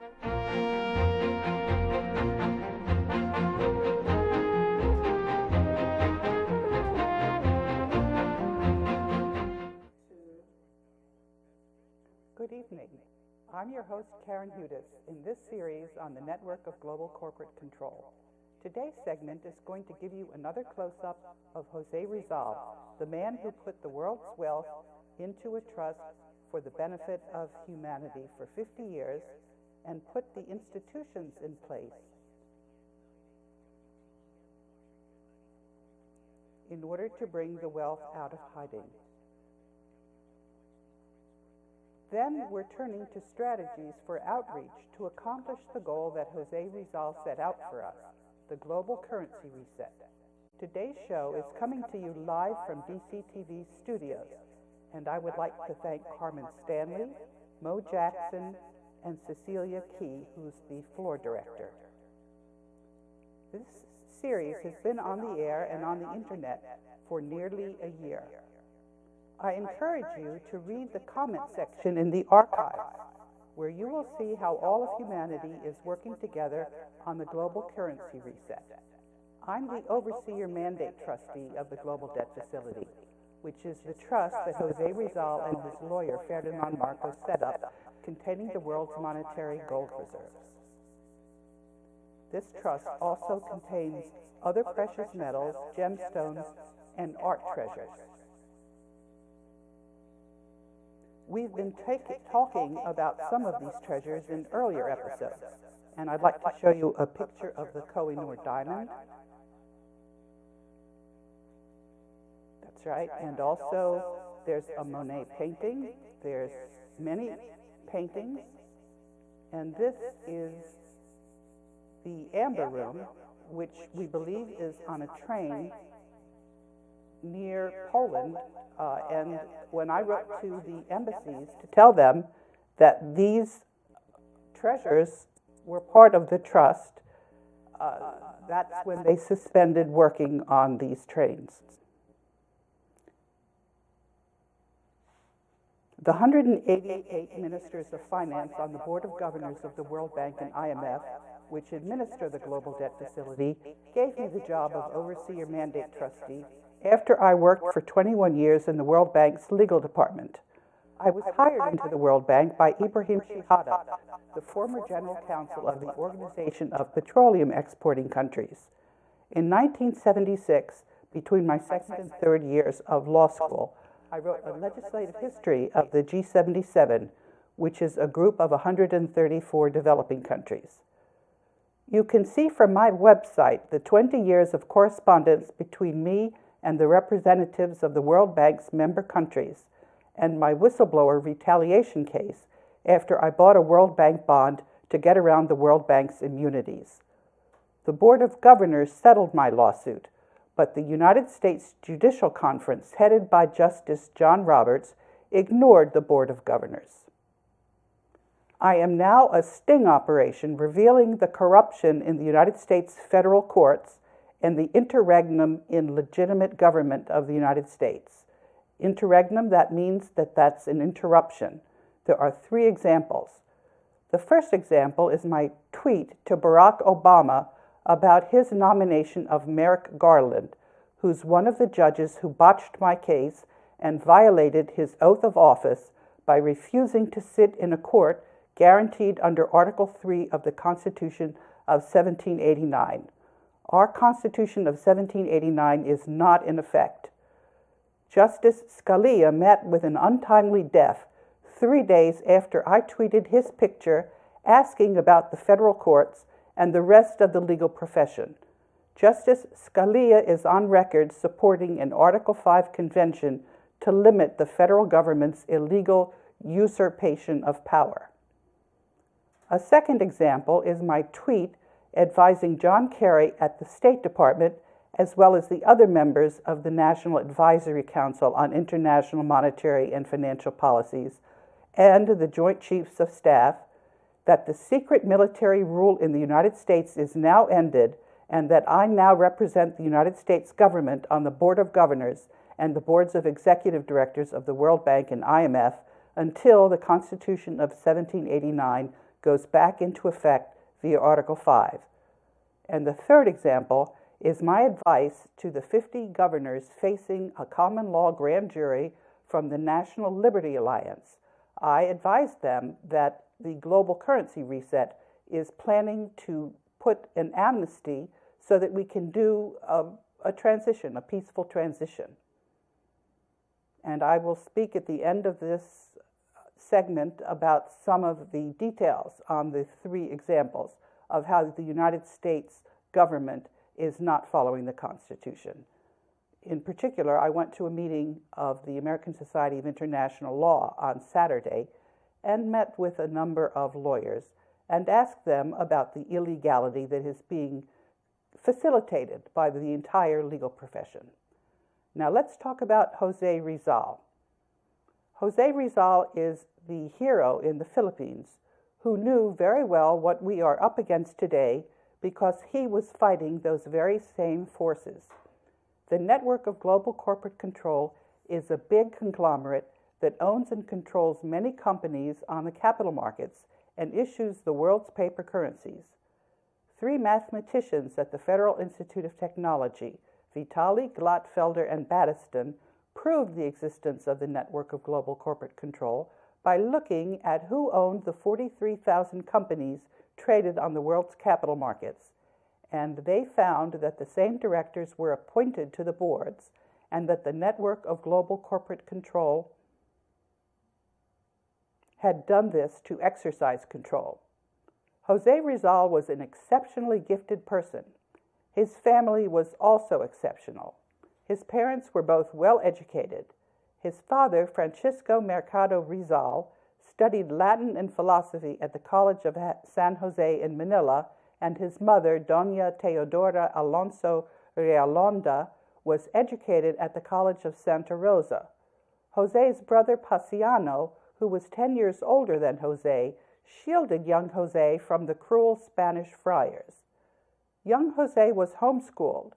Good evening. I'm your host, Karen Hudis, in this series on the network of global corporate control. Today's segment is going to give you another close-up of Jose Rizal, the man who put the world's wealth into a trust for the benefit of humanity for 50 years and put the institutions in place in order to bring the wealth out of hiding. Then we're turning to strategies for outreach to accomplish the goal that Jose Rizal set out for us, the global currency reset. Today's show is coming to you live from DCTV studios, and I would like to thank Carmen Stanley, Mo Jackson, and Cecilia Key, who's the floor director. This series has been on the air and on the internet for nearly a year. I encourage you to read the comment section in the archives, where you will see how all of humanity is working together on the global currency reset. I'm the Overseer Mandate Trustee of the Global Debt Facility, which is the trust that Jose Rizal and his lawyer Ferdinand Marcos set up, containing the world's monetary gold reserves. This trust also contains other precious metals, gemstones, and art treasures. We've been talking about some of these treasures in earlier episodes, and I'd like to show you a picture of the Koh-i-Noor diamond. That's right, and also there's a Monet painting, there's many paintings, and this is the Amber Room, which we believe is on a train near Poland, and when I wrote to the embassies to tell them that these treasures were part of the trust, that's when they suspended working on these trains. The 188 ministers of finance on the Board of Governors of the World Bank and IMF, which administer the Global Debt Facility, gave me the job of Overseer Mandate Trustee after I worked for 21 years in the World Bank's legal department. I was hired into the World Bank by Ibrahim Shihada, the former general counsel of the Organization of Petroleum Exporting Countries. In 1976, between my second and third years of law school, I wrote a legislative history of the G77, which is a group of 134 developing countries. You can see from my website the 20 years of correspondence between me and the representatives of the World Bank's member countries, and my whistleblower retaliation case after I bought a World Bank bond to get around the World Bank's immunities. The Board of Governors settled my lawsuit, but the United States Judicial Conference, headed by Justice John Roberts, ignored the Board of Governors. I am now a sting operation revealing the corruption in the United States federal courts and the interregnum in legitimate government of the United States. Interregnum, that means that that's an interruption. There are 3 examples. The first example is my tweet to Barack Obama about his nomination of Merrick Garland, who's one of the judges who botched my case and violated his oath of office by refusing to sit in a court guaranteed under Article 3 of the Constitution of 1789. Our Constitution of 1789 is not in effect. Justice Scalia met with an untimely death 3 days after I tweeted his picture asking about the federal courts and the rest of the legal profession. Justice Scalia is on record supporting an Article 5 convention to limit the federal government's illegal usurpation of power. A second example is my tweet advising John Kerry at the State Department, as well as the other members of the National Advisory Council on International Monetary and Financial Policies, and the Joint Chiefs of Staff, that the secret military rule in the United States is now ended, and that I now represent the United States government on the Board of Governors and the boards of executive directors of the World Bank and IMF until the Constitution of 1789 goes back into effect via Article 5. And the third example is my advice to the 50 governors facing a common law grand jury from the National Liberty Alliance. I advised them that the global currency reset is planning to put an amnesty so that we can do a transition, a peaceful transition. And I will speak at the end of this segment about some of the details on the three examples of how the United States government is not following the Constitution. In particular, I went to a meeting of the American Society of International Law on Saturday and met with a number of lawyers and asked them about the illegality that is being facilitated by the entire legal profession. Now let's talk about Jose Rizal. Jose Rizal is the hero in the Philippines who knew very well what we are up against today because he was fighting those very same forces. The network of global corporate control is a big conglomerate that owns and controls many companies on the capital markets and issues the world's paper currencies. Three mathematicians at the Federal Institute of Technology, Vitali, Glatfelder, and Battiston, proved the existence of the network of global corporate control by looking at who owned the 43,000 companies traded on the world's capital markets. And they found that the same directors were appointed to the boards and that the network of global corporate control had done this to exercise control. Jose Rizal was an exceptionally gifted person. His family was also exceptional. His parents were both well educated. His father, Francisco Mercado Rizal, studied Latin and philosophy at the College of San Jose in Manila, and his mother, Doña Teodora Alonso Realonda, was educated at the College of Santa Rosa. Jose's brother Paciano, who was 10 years older than Jose, shielded young Jose from the cruel Spanish friars. Young Jose was homeschooled.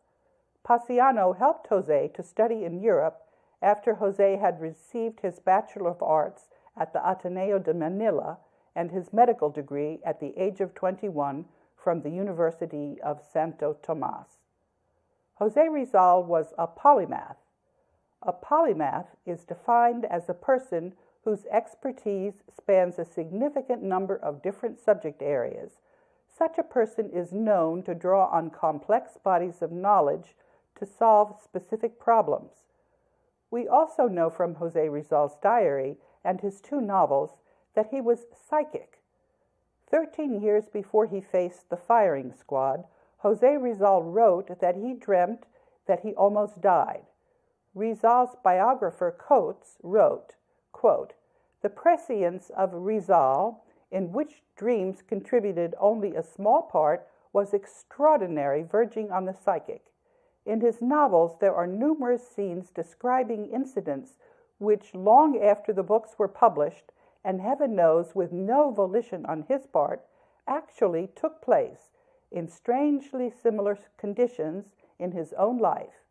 Paciano helped Jose to study in Europe after Jose had received his Bachelor of Arts at the Ateneo de Manila and his medical degree at the age of 21 from the University of Santo Tomas. Jose Rizal was a polymath. A polymath is defined as a person whose expertise spans a significant number of different subject areas. Such a person is known to draw on complex bodies of knowledge to solve specific problems. We also know from Jose Rizal's diary and his two novels that he was psychic. 13 years before he faced the firing squad, Jose Rizal wrote that he dreamt that he almost died. Rizal's biographer Coates wrote, quote, "The prescience of Rizal, in which dreams contributed only a small part, was extraordinary, verging on the psychic. In his novels, there are numerous scenes describing incidents which, long after the books were published, and heaven knows with no volition on his part, actually took place in strangely similar conditions in his own life.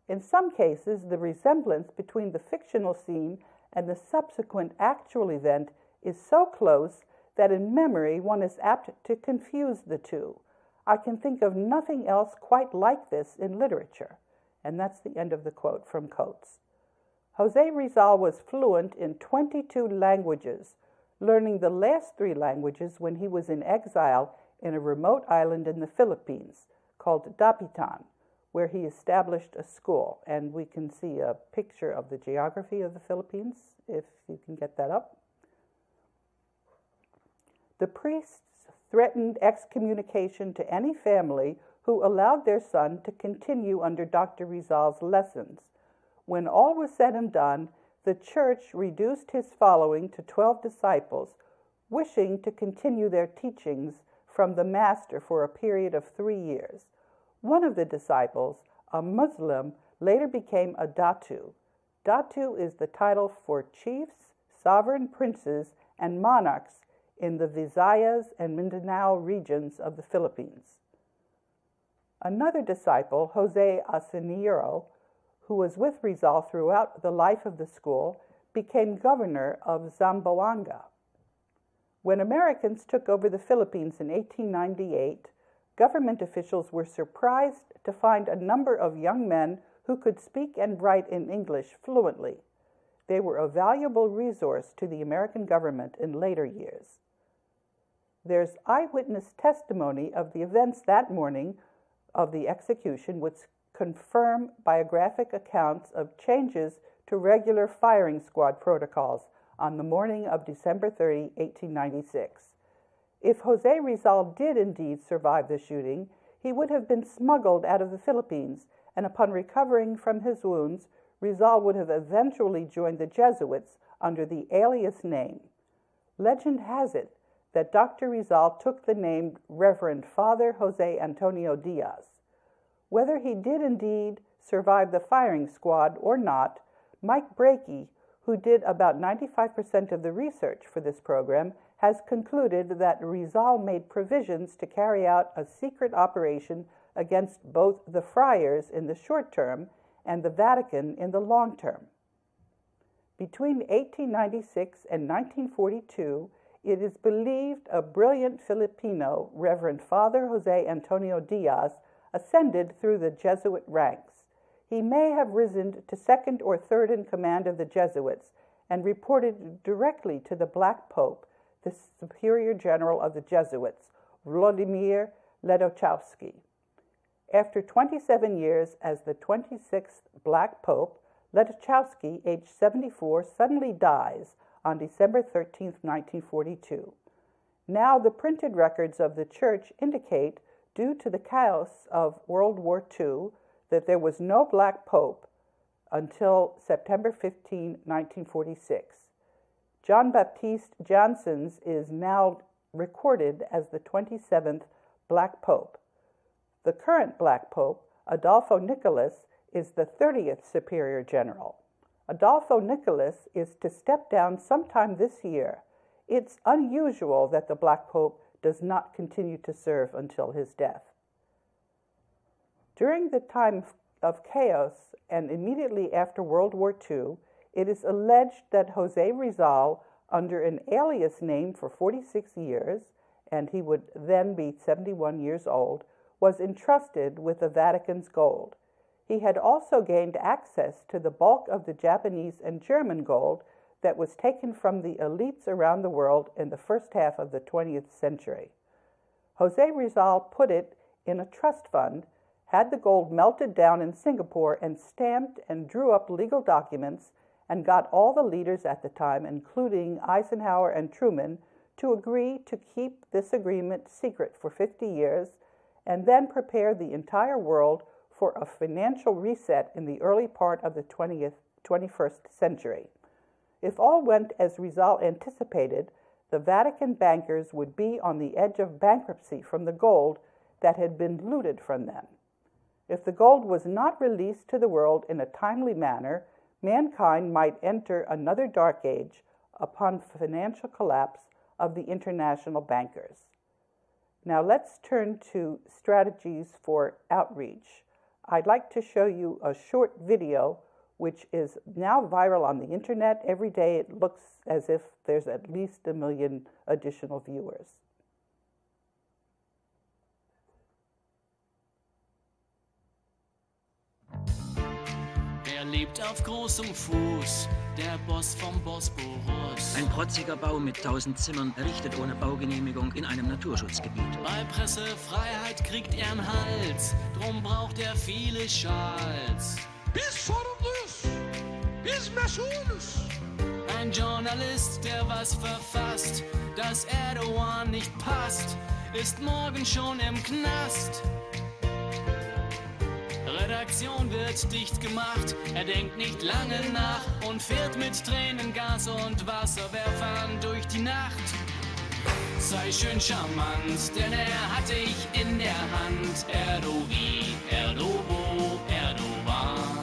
In some cases, the resemblance between the fictional scene and the subsequent actual event is so close that in memory one is apt to confuse the two. I can think of nothing else quite like this in literature." And that's the end of the quote from Coates. Jose Rizal was fluent in 22 languages, learning the last 3 languages when he was in exile in a remote island in the Philippines called Dapitan, where he established a school. And we can see a picture of the geography of the Philippines, if you can get that up. The priests threatened excommunication to any family who allowed their son to continue under Dr. Rizal's lessons. When all was said and done, the church reduced his following to 12 disciples, wishing to continue their teachings from the master for a period of 3 years. One of the disciples, a Muslim, later became a Datu. Datu is the title for chiefs, sovereign princes, and monarchs in the Visayas and Mindanao regions of the Philippines. Another disciple, Jose Asinero, who was with Rizal throughout the life of the school, became governor of Zamboanga. When Americans took over the Philippines in 1898, government officials were surprised to find a number of young men who could speak and write in English fluently. They were a valuable resource to the American government in later years. There's eyewitness testimony of the events that morning of the execution, which confirm biographic accounts of changes to regular firing squad protocols on the morning of December 30, 1896. If Jose Rizal did indeed survive the shooting, he would have been smuggled out of the Philippines, and upon recovering from his wounds, Rizal would have eventually joined the Jesuits under the alias name. Legend has it that Dr. Rizal took the name Reverend Father Jose Antonio Diaz. Whether he did indeed survive the firing squad or not, Mike Brakey, who did about 95% of the research for this program, has concluded that Rizal made provisions to carry out a secret operation against both the friars in the short term and the Vatican in the long term. Between 1896 and 1942, it is believed a brilliant Filipino, Reverend Father Jose Antonio Diaz, ascended through the Jesuit ranks. He may have risen to second or third in command of the Jesuits and reported directly to the Black Pope, the Superior General of the Jesuits, Vladimir Ledachowski. After 27 years as the 26th Black Pope, Ledachowski, aged 74, suddenly dies on December 13, 1942. Now the printed records of the Church indicate, due to the chaos of World War II, that there was no Black Pope until September 15, 1946. John Baptiste Johnson's is now recorded as the 27th Black Pope. The current Black Pope, Adolfo Nicolas, is the 30th Superior General. Adolfo Nicolas is to step down sometime this year. It's unusual that the Black Pope does not continue to serve until his death. During the time of chaos and immediately after World War II, it is alleged that Jose Rizal, under an alias name for 46 years, and he would then be 71 years old, was entrusted with the Vatican's gold. He had also gained access to the bulk of the Japanese and German gold that was taken from the elites around the world in the first half of the 20th century. Jose Rizal put it in a trust fund, had the gold melted down in Singapore, and stamped and drew up legal documents, and got all the leaders at the time, including Eisenhower and Truman, to agree to keep this agreement secret for 50 years, and then prepare the entire world for a financial reset in the early part of the 21st century. If all went as Rizal anticipated, the Vatican bankers would be on the edge of bankruptcy from the gold that had been looted from them. If the gold was not released to the world in a timely manner, mankind might enter another dark age upon financial collapse of the international bankers. Now let's turn to strategies for outreach. I'd like to show you a short video which is now viral on the internet. Every day it looks as if there's at least 1 million additional viewers. Lebt auf großem Fuß, der Boss vom Bosporus. Ein protziger Bau mit 1000 Zimmern, errichtet ohne Baugenehmigung in einem Naturschutzgebiet. Bei Pressefreiheit kriegt er einen Hals, drum braucht er viele Schals. Bis Sorumlus, bis Meschulus. Ein Journalist, der was verfasst, dass Erdogan nicht passt, ist morgen schon im Knast. Redaktion wird dicht gemacht, er denkt nicht lange nach und fährt mit Tränengas und Wasserwerfern durch die Nacht. Sei schön charmant, denn er hat dich in der Hand. Erdogan, Erdobo, Erdogan.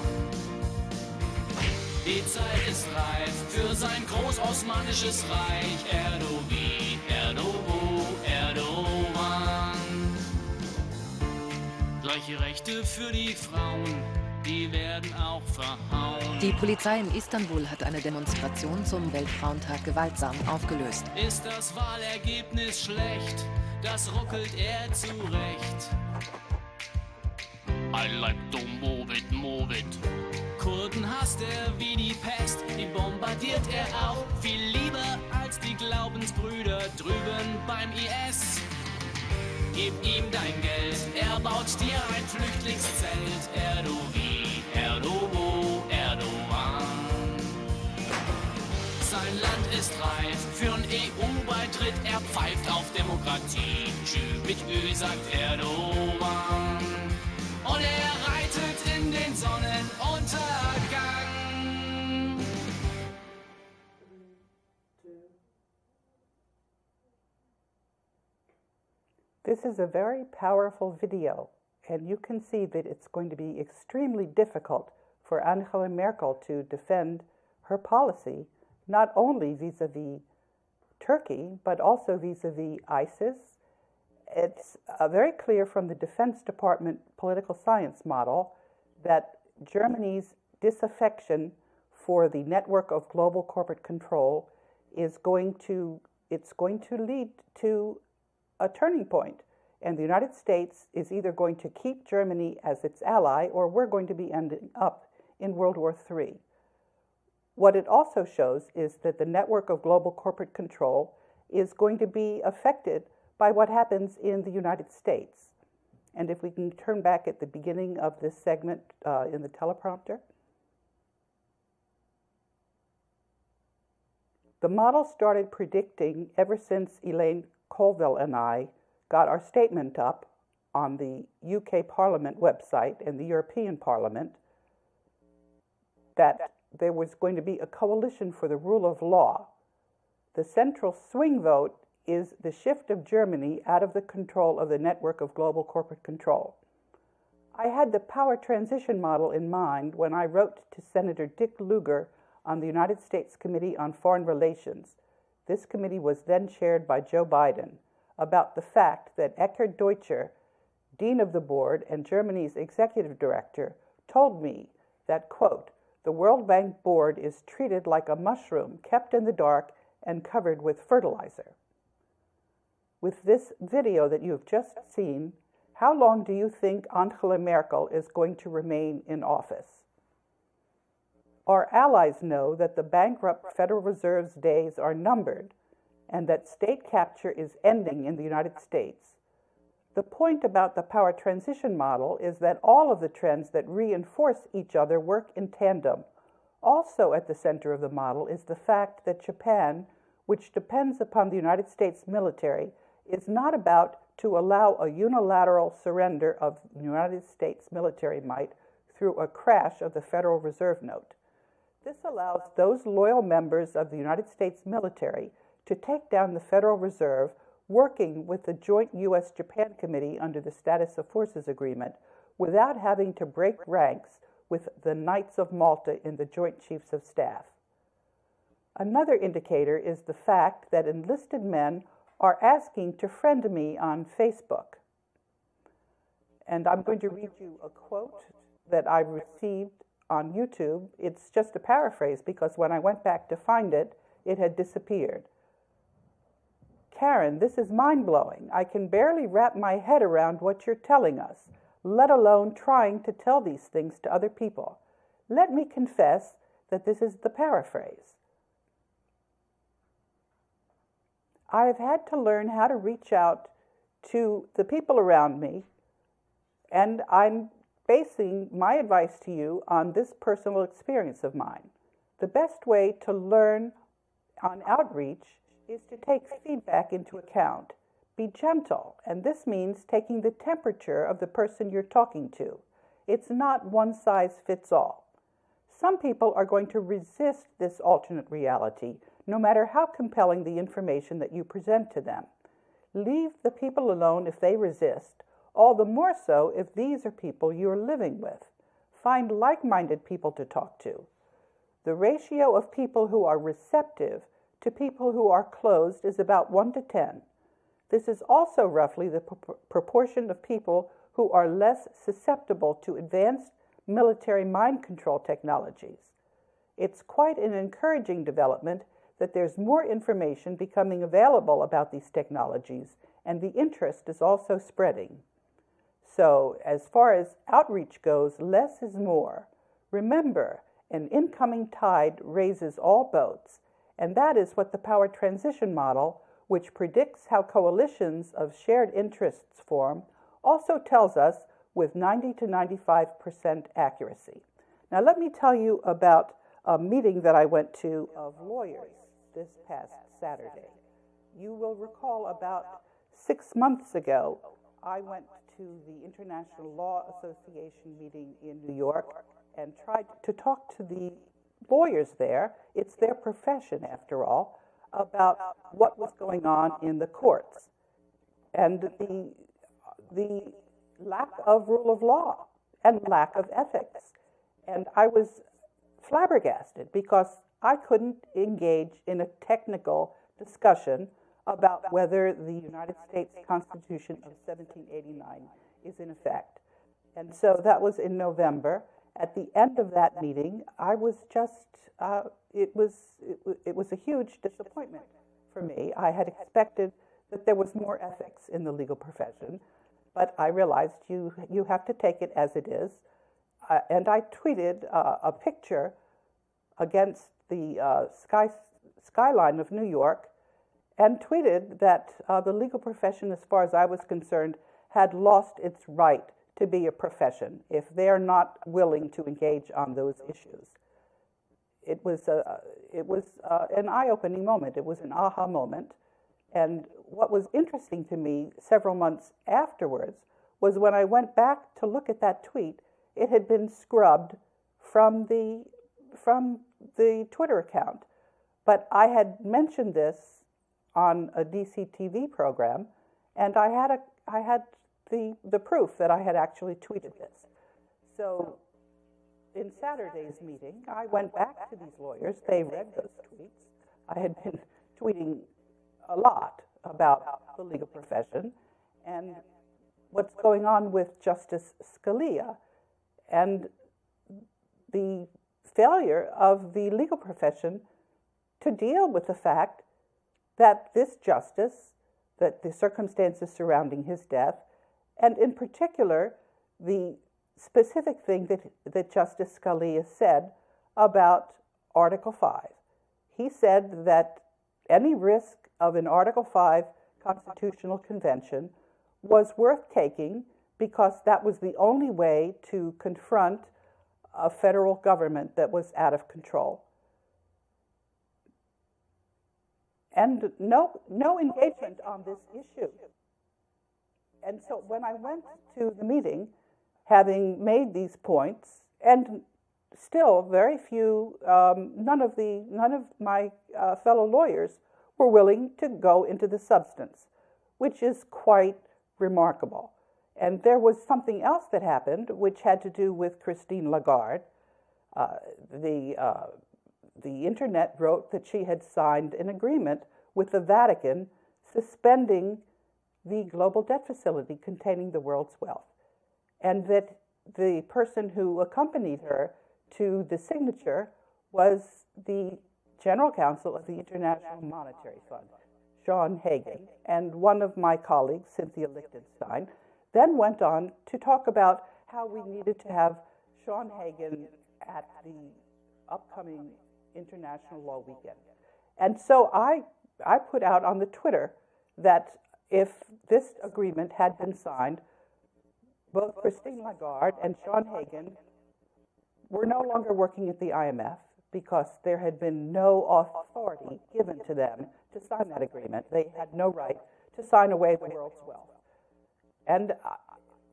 Die Zeit ist reif für sein großosmanisches Reich. Erdogan, Erdobo, Erdogan. Gleiche Rechte für die Frauen, die werden auch verhauen. Die Polizei in Istanbul hat eine Demonstration zum Weltfrauentag gewaltsam aufgelöst. Ist das Wahlergebnis schlecht, das ruckelt er zurecht. I like to move it, move it. Kurden hasst er wie die Pest, die bombardiert er auch viel lieber als die Glaubensbrüder drüben beim IS. Gib ihm dein Geld, er baut dir ein Flüchtlingszelt. Erdogan. Sein Land ist reif für einen EU-Beitritt, er pfeift auf Demokratie. Mit Ü sagt Erdogan. Und er reitet in den Sonnenuntergang. This is a very powerful video, and you can see that it's going to be extremely difficult for Angela Merkel to defend her policy, not only vis-a-vis Turkey, but also vis-a-vis ISIS. It's very clear from the Defense Department political science model that Germany's disaffection for the network of global corporate control is going to lead to a turning point. And the United States is either going to keep Germany as its ally, or we're going to be ending up in World War III. What it also shows is that the network of global corporate control is going to be affected by what happens in the United States. And if we can turn back at the beginning of this segment in the teleprompter. The model started predicting ever since Elaine Colville and I got our statement up on the UK Parliament website and the European Parliament that there was going to be a coalition for the rule of law. The central swing vote is the shift of Germany out of the control of the network of global corporate control. I had the power transition model in mind when I wrote to Senator Dick Lugar on the United States Committee on Foreign Relations. This committee was then chaired by Joe Biden, about the fact that Eckhard Deutscher, dean of the board and Germany's executive director, told me that, quote, the World Bank board is treated like a mushroom kept in the dark and covered with fertilizer. With this video that you've just seen, how long do you think Angela Merkel is going to remain in office? Our allies know that the bankrupt Federal Reserve's days are numbered and that state capture is ending in the United States. The point about the power transition model is that all of the trends that reinforce each other work in tandem. Also at the center of the model is the fact that Japan, which depends upon the United States military, is not about to allow a unilateral surrender of the United States military might through a crash of the Federal Reserve note. This allows those loyal members of the United States military to take down the Federal Reserve, working with the joint U.S.-Japan Committee under the Status of Forces Agreement, without having to break ranks with the Knights of Malta in the Joint Chiefs of Staff. Another indicator is the fact that enlisted men are asking to friend me on Facebook. And I'm going to read you a quote that I received on YouTube. It's just a paraphrase because when I went back to find it, it had disappeared. Karen, this is mind-blowing. I can barely wrap my head around what you're telling us, let alone trying to tell these things to other people. Let me confess that this is the paraphrase. I've had to learn how to reach out to the people around me, and I'm basing my advice to you on this personal experience of mine. The best way to learn on outreach is to take feedback into account. Be gentle, and this means taking the temperature of the person you're talking to. It's not one size fits all. Some people are going to resist this alternate reality, no matter how compelling the information that you present to them. Leave the people alone if they resist, all the more so if these are people you're living with. Find like-minded people to talk to. The ratio of people who are receptive to people who are closed is about 1 to 10. This is also roughly the proportion of people who are less susceptible to advanced military mind control technologies. It's quite an encouraging development that there's more information becoming available about these technologies, and the interest is also spreading. So, as far as outreach goes, less is more. Remember, an incoming tide raises all boats, and that is what the power transition model, which predicts how coalitions of shared interests form, also tells us with 90 to 95% accuracy. Now, let me tell you about a meeting that I went to of lawyers this past Saturday. You will recall about 6 months ago, I went to the International Law Association meeting in New York and tried to talk to the lawyers there. It's their profession, after all, about what was going on in the courts and the lack of rule of law and lack of ethics. And I was flabbergasted because I couldn't engage in a technical discussion about whether the United States Constitution of 1789 is in effect. And so that was in November. At the end of that meeting, I was just, it was a huge disappointment for me. I had expected that there was more ethics in the legal profession, but I realized you have to take it as it is. And I tweeted a picture against the skyline of New York and tweeted that the legal profession, as far as I was concerned, had lost its right to be a profession if they're not willing to engage on those issues. It was an eye-opening moment. It was an aha moment. And what was interesting to me several months afterwards was when I went back to look at that tweet, it had been scrubbed from the Twitter account. But I had mentioned this on a DC TV program, and I had the proof that I had actually tweeted this. So in Saturday's meeting, I went back to these lawyers. They read those tweets. I had been tweeting a lot about the legal profession and what's going on with Justice Scalia and the failure of the legal profession to deal with the fact that this justice, that the circumstances surrounding his death, and in particular, the specific thing that Justice Scalia said about Article 5. He said that any risk of an Article 5 constitutional convention was worth taking because that was the only way to confront a federal government that was out of control. And no engagement on this issue. And so when I went to the meeting, having made these points, and still very few, none of my fellow lawyers were willing to go into the substance, which is quite remarkable. And there was something else that happened, which had to do with Christine Lagarde. The internet wrote that she had signed an agreement with the Vatican suspending the global debt facility containing the world's wealth, and that the person who accompanied her to the signature was the General Counsel of the International Monetary Fund, Sean Hagan, and one of my colleagues, Cynthia Lichtenstein, then went on to talk about how we needed to have Sean Hagan at the upcoming International Law Weekend. And so I put out on the Twitter that if this agreement had been signed, both Christine Lagarde and Sean Hagan were no longer working at the IMF because there had been no authority given to them to sign that agreement. They had no right to sign away the world's wealth. And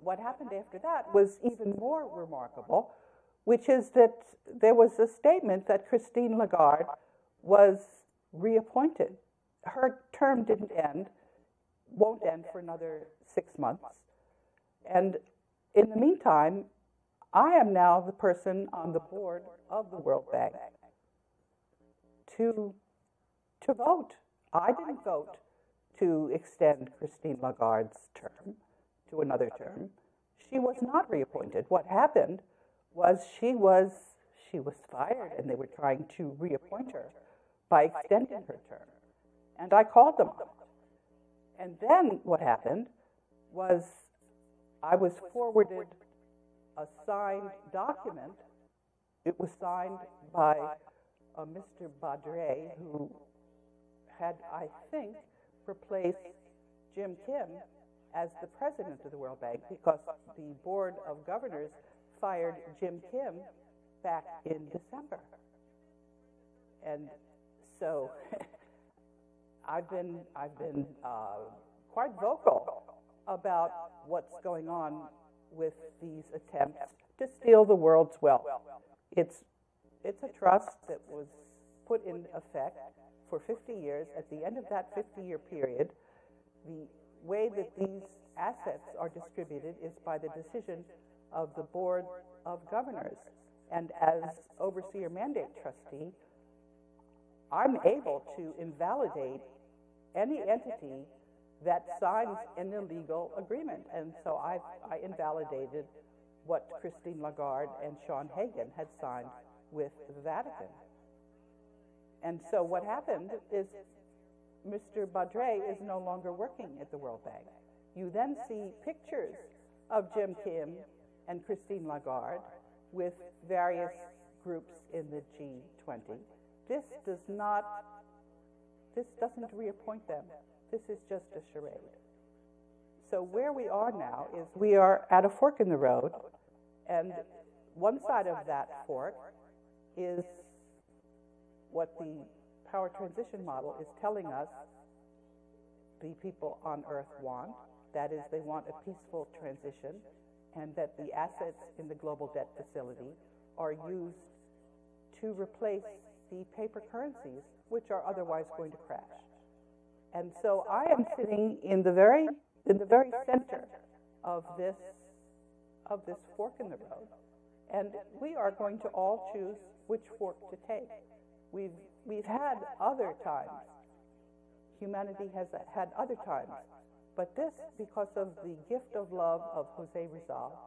what happened after that was even more remarkable, which is that there was a statement that Christine Lagarde was reappointed. Her term didn't end, won't end for another 6 months. And in the meantime, I am now the person on the board of the World Bank to vote. I didn't vote to extend Christine Lagarde's term to another term. She was not reappointed. What happened was she was fired, and they were trying to reappoint her by extending her term. And I called them on it. And then what happened was I was forwarded a signed document. It was signed by Mr. Badre, who had, I think, replaced Jim Kim as the president of the World Bank, because the Board of Governors fired Jim Kim back in December. And so I've been quite vocal about what's going on with these attempts to steal the world's wealth. It's a trust that was put in effect for 50 years. At the end of that 50-year period, the way that these assets are distributed is by the decision of the Board of Governors. And as Overseer Mandate Trustee, I'm able to invalidate any entity that signs an illegal agreement. And so I invalidated what Christine Lagarde and Sean Hagan had signed with the Vatican. And so what happened is Mr. Badre is no longer working at the World Bank. You then see pictures of Jim Kim and Christine Lagarde with various groups in the G20. This doesn't reappoint them. This is just a charade. So where we are now is we are at a fork in the road, and one side of that fork is what the power transition model is telling us the people on Earth want. That is, they want a peaceful transition, and that the assets in the global debt facility are used to replace the paper currencies, which are otherwise going to crash. And so I am sitting in the very center of this fork in the road, and we are going to all choose which fork to take. We've had other times. Humanity has had other times. But this, because of the gift of love of Jose Rizal,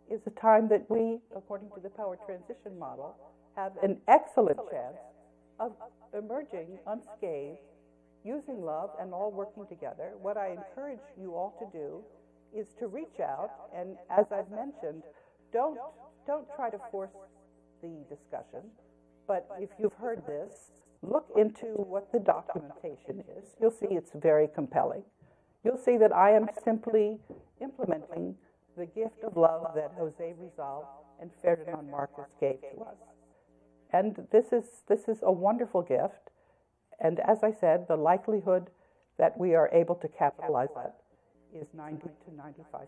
is a time that we, according to the power transition model, have an excellent chance of emerging unscathed, using love and all working together. What I encourage you all to do is to reach out, and as I've mentioned, don't try to force the discussion, but if you've heard this, look into what the documentation is. You'll see it's very compelling. You'll see that I am simply implementing the gift of love that Jose Rizal and Ferdinand Marcos gave to us. And this is a wonderful gift. And as I said, the likelihood that we are able to capitalize on it is 90 to 95%.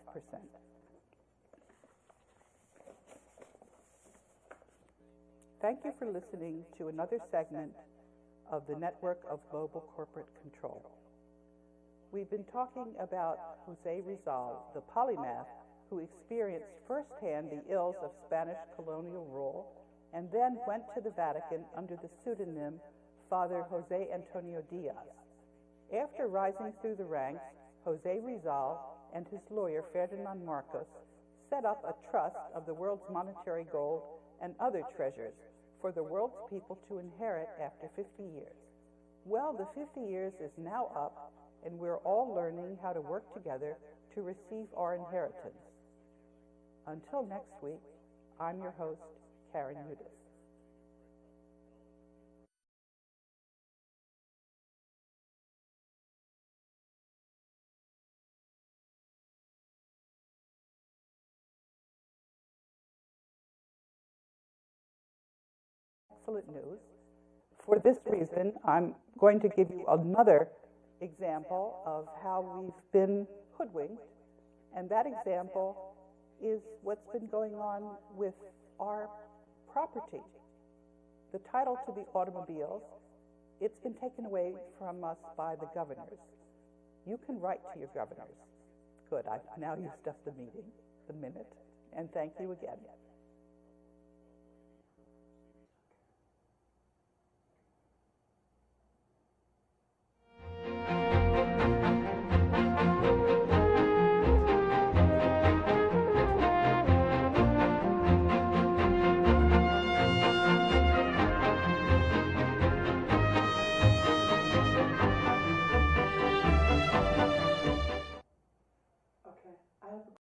Thank you for listening to another segment of the Network of Global Corporate Control. We've been talking about Jose Rizal, the polymath who experienced firsthand the ills of Spanish colonial rule and then went to the Vatican under the pseudonym Father Jose Antonio Diaz. After rising through the ranks, Jose Rizal and his lawyer Ferdinand Marcos set up a trust of the world's monetary gold and other treasures for the world's people to inherit after 50 years. Well, the 50 years is now up, and we're all learning how to work together to receive our inheritance. Until next week, I'm your host, Karen Udis. Excellent news. For this reason, I'm going to give you another example of how we've been hoodwinked, and that example is what's been going on with our property. The title to the automobiles, it's been taken away from us by the governors. You can write to your governors. Good, I've now used up the minute, and thank you again. I have